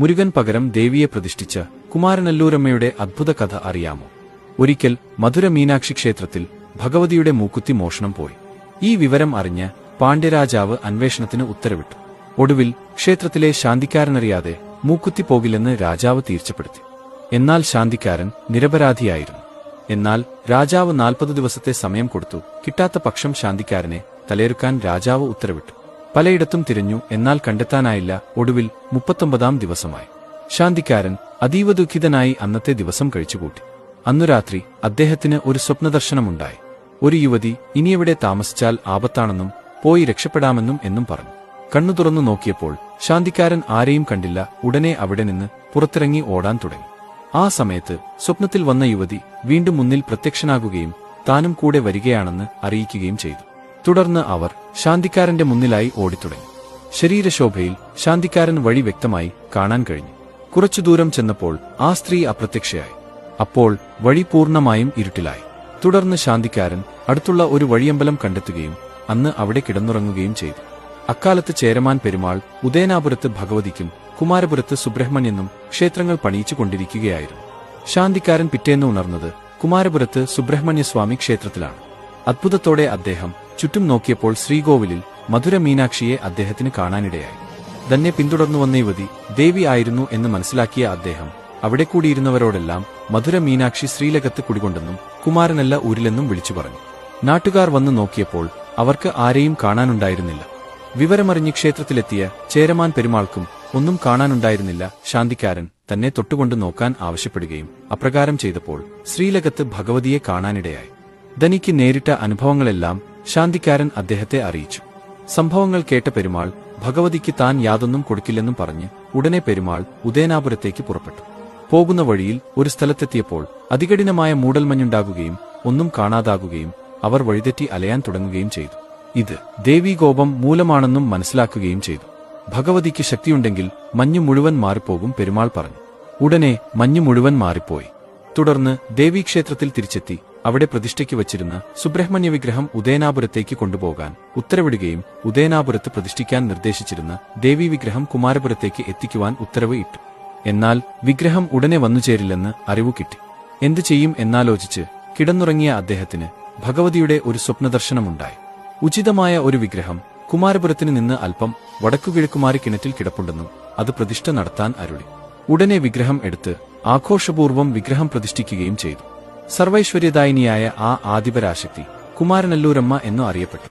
മുരുകൻ പകരം ദേവിയെ പ്രതിഷ്ഠിച്ച കുമാരനല്ലൂരമ്മയുടെ അദ്ഭുത കഥ അറിയാമോ? ഒരിക്കൽ മധുര മീനാക്ഷി ക്ഷേത്രത്തിൽ ഭഗവതിയുടെ മൂക്കുത്തി മോഷണം പോയി. ഈ വിവരം അറിഞ്ഞ പാണ്ഡ്യരാജാവ് അന്വേഷണത്തിന് ഉത്തരവിട്ടു. ഒടുവിൽ ക്ഷേത്രത്തിലെ ശാന്തിക്കാരനറിയാതെ മൂക്കുത്തി പോകില്ലെന്ന് രാജാവ് തീർച്ചപ്പെടുത്തി. എന്നാൽ ശാന്തിക്കാരൻ നിരപരാധിയായിരുന്നു. എന്നാൽ രാജാവ് 40 ദിവസത്തെ സമയം കൊടുത്തു. കിട്ടാത്ത പക്ഷം ശാന്തിക്കാരനെ തലയെറുക്കാൻ രാജാവ് ഉത്തരവിട്ടു. പലയിടത്തും തിരഞ്ഞു, എന്നാൽ കണ്ടെത്താനായില്ല. ഒടുവിൽ 39-ാം ദിവസമായി. ശാന്തിക്കാരൻ അതീവ ദുഃഖിതനായി അന്നത്തെ ദിവസം കഴിച്ചുകൂട്ടി. അന്നു രാത്രി അദ്ദേഹത്തിന് ഒരു സ്വപ്നദർശനമുണ്ടായി. ഒരു യുവതി ഇനിയെവിടെ താമസിച്ചാൽ ആപത്താണെന്നും പോയി രക്ഷപ്പെടാമെന്നും എന്നും പറഞ്ഞു. കണ്ണു തുറന്നു നോക്കിയപ്പോൾ ശാന്തിക്കാരൻ ആരെയും കണ്ടില്ല. ഉടനെ അവിടെ നിന്ന് പുറത്തിറങ്ങി ഓടാൻ തുടങ്ങി. ആ സമയത്ത് സ്വപ്നത്തിൽ വന്ന യുവതി വീണ്ടും മുന്നിൽ പ്രത്യക്ഷനാകുകയും താനും കൂടെ വരികയാണെന്ന് അറിയിക്കുകയും ചെയ്തു. തുടർന്ന് അവർ ശാന്തിക്കാരന്റെ മുന്നിലായി ഓടിത്തുടങ്ങി. ശരീരശോഭയിൽ ശാന്തിക്കാരൻ വഴി വ്യക്തമായി കാണാൻ കഴിഞ്ഞു. കുറച്ചു ദൂരം ചെന്നപ്പോൾ ആ സ്ത്രീ അപ്രത്യക്ഷയായി. അപ്പോൾ വഴി പൂർണ്ണമായും ഇരുട്ടിലായി. തുടർന്ന് ശാന്തിക്കാരൻ അടുത്തുള്ള ഒരു വഴിയമ്പലം കണ്ടെത്തുകയും അന്ന് അവിടെ കിടന്നുറങ്ങുകയും ചെയ്തു. അക്കാലത്ത് ചേരമാൻ പെരുമാൾ ഉദയനാപുരത്ത് ഭഗവതിക്കും കുമാരപുരത്ത് സുബ്രഹ്മണ്യനും ക്ഷേത്രങ്ങൾ പണിയിച്ചു കൊണ്ടിരിക്കുകയായിരുന്നു. ശാന്തിക്കാരൻ പിറ്റേന്ന് ഉണർന്നത് കുമാരപുരത്ത് സുബ്രഹ്മണ്യസ്വാമി ക്ഷേത്രത്തിലാണ്. അത്ഭുതത്തോടെ അദ്ദേഹം ചുറ്റും നോക്കിയപ്പോൾ ശ്രീകോവിലിൽ മധുര മീനാക്ഷിയെ അദ്ദേഹത്തിന് കാണാനിടയായി. തന്നെ പിന്തുടർന്നുവന്ന യുവതി ദേവി ആയിരുന്നു എന്ന് മനസ്സിലാക്കിയ അദ്ദേഹം അവിടെ കൂടിയിരുന്നവരോടെല്ലാം മധുര മീനാക്ഷി ശ്രീലകത്ത് കുടികൊണ്ടെന്നും കുമാരനല്ല ഊരിലെന്നും വിളിച്ചു പറഞ്ഞു. നാട്ടുകാർ വന്നു നോക്കിയപ്പോൾ അവർക്ക് ആരെയും കാണാനുണ്ടായിരുന്നില്ല. വിവരമറിഞ്ഞ് ക്ഷേത്രത്തിലെത്തിയ ചേരമാൻ പെരുമാൾക്കും ഒന്നും കാണാനുണ്ടായിരുന്നില്ല. ശാന്തിക്കാരൻ തന്നെ തൊട്ടുകൊണ്ട് നോക്കാൻ ആവശ്യപ്പെടുകയും അപ്രകാരം ചെയ്തപ്പോൾ ശ്രീലകത്ത് ഭഗവതിയെ കാണാനിടയായി. തനിക്ക് നേരിട്ട അനുഭവങ്ങളെല്ലാം ശാന്തിക്കാരൻ അദ്ദേഹത്തെ അറിയിച്ചു. സംഭവങ്ങൾ കേട്ട പെരുമാൾ ഭഗവതിക്ക് താൻ യാതൊന്നും കൊടുക്കില്ലെന്നും പറഞ്ഞ് ഉടനെ പെരുമാൾ ഉദയനാപുരത്തേക്ക് പുറപ്പെട്ടു. പോകുന്ന വഴിയിൽ ഒരു സ്ഥലത്തെത്തിയപ്പോൾ അതികഠിനമായ മൂടൽമഞ്ഞുണ്ടാകുകയും ഒന്നും കാണാതാകുകയും അവർ വഴിതെറ്റി അലയാൻ തുടങ്ങുകയും ചെയ്തു. ഇത് ദേവീകോപം മൂലമാണെന്നും മനസ്സിലാക്കുകയും ചെയ്തു. ഭഗവതിക്ക് ശക്തിയുണ്ടെങ്കിൽ മഞ്ഞു മുഴുവൻ മാറിപ്പോകും, പെരുമാൾ പറഞ്ഞു. ഉടനെ മഞ്ഞു മുഴുവൻ മാറിപ്പോയി. തുടർന്ന് ദേവീക്ഷേത്രത്തിൽ തിരിച്ചെത്തി അവിടെ പ്രതിഷ്ഠയ്ക്ക് വച്ചിരുന്ന സുബ്രഹ്മണ്യ വിഗ്രഹം ഉദയനാപുരത്തേക്ക് കൊണ്ടുപോകാൻ ഉത്തരവിടുകയും ഉദയനാപുരത്ത് പ്രതിഷ്ഠിക്കാൻ നിർദ്ദേശിച്ചിരുന്ന ദേവീ വിഗ്രഹം കുമാരപുരത്തേക്ക് എത്തിക്കുവാൻ ഉത്തരവ് ഇട്ടു. എന്നാൽ വിഗ്രഹം ഉടനെ വന്നുചേരില്ലെന്ന് അറിവു കിട്ടി. എന്തു ചെയ്യും എന്നാലോചിച്ച് കിടന്നുറങ്ങിയ അദ്ദേഹത്തിന് ഭഗവതിയുടെ ഒരു സ്വപ്നദർശനമുണ്ടായി. ഉചിതമായ ഒരു വിഗ്രഹം കുമാരപുരത്തിന് നിന്ന് അല്പം വടക്കുകിഴക്കുമാറി കിണറ്റിൽ കിടപ്പുണ്ടെന്നും അത് പ്രതിഷ്ഠ നടത്താൻ അരുളി. ഉടനെ വിഗ്രഹം എടുത്ത് ആഘോഷപൂർവ്വം വിഗ്രഹം പ്രതിഷ്ഠിക്കുകയും ചെയ്തു. സർവൈശ്വര്യദായിനിയായ ആ ആദിപരാശക്തി കുമാരനല്ലൂരമ്മ എന്നു അറിയപ്പെട്ടു.